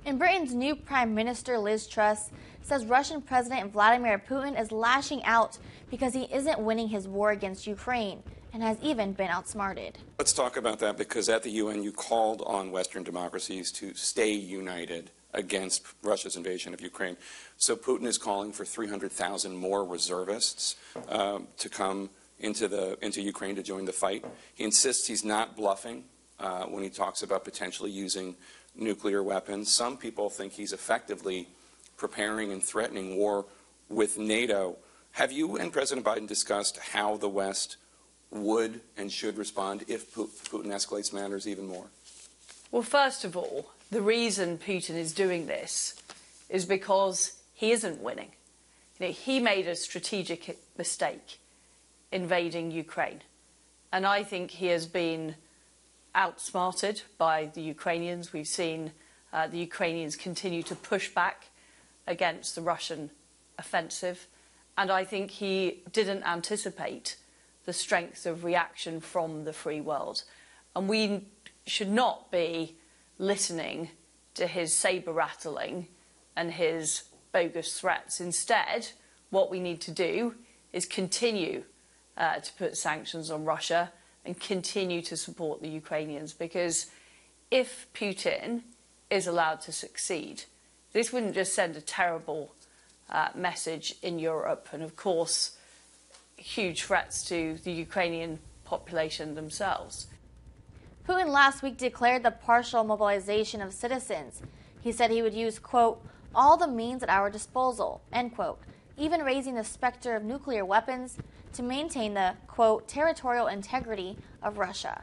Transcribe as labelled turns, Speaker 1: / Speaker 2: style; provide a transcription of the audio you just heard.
Speaker 1: And Britain's new Prime Minister, Liz Truss, says Russian President Vladimir Putin is lashing out because he isn't winning his war against Ukraine and has even been outsmarted.
Speaker 2: Let's talk about that, because at the UN you called on Western democracies to stay united against Russia's invasion of Ukraine. So Putin is calling for 300,000 more reservists to come into Ukraine to join the fight. He insists he's not bluffing when he talks about potentially using nuclear weapons. Some people think he's effectively preparing and threatening war with NATO. Have you and President Biden discussed how the West would and should respond if Putin escalates matters even more?
Speaker 3: Well, first of all, the reason Putin is doing this is because he isn't winning. He made a strategic mistake invading Ukraine. And I think he has been outsmarted by the Ukrainians. We've seen the Ukrainians continue to push back against the Russian offensive. And I think he didn't anticipate the strength of reaction from the free world. And we should not be listening to his saber-rattling and his bogus threats. Instead, what we need to do is continue to put sanctions on Russia and continue to support the Ukrainians, because if Putin is allowed to succeed, this wouldn't just send a terrible message in Europe and, of course, huge threats to the Ukrainian population themselves.
Speaker 1: Putin last week declared the partial mobilization of citizens. He said he would use, quote, all the means at our disposal, end quote, even raising the specter of nuclear weapons to maintain the, quote, territorial integrity of Russia.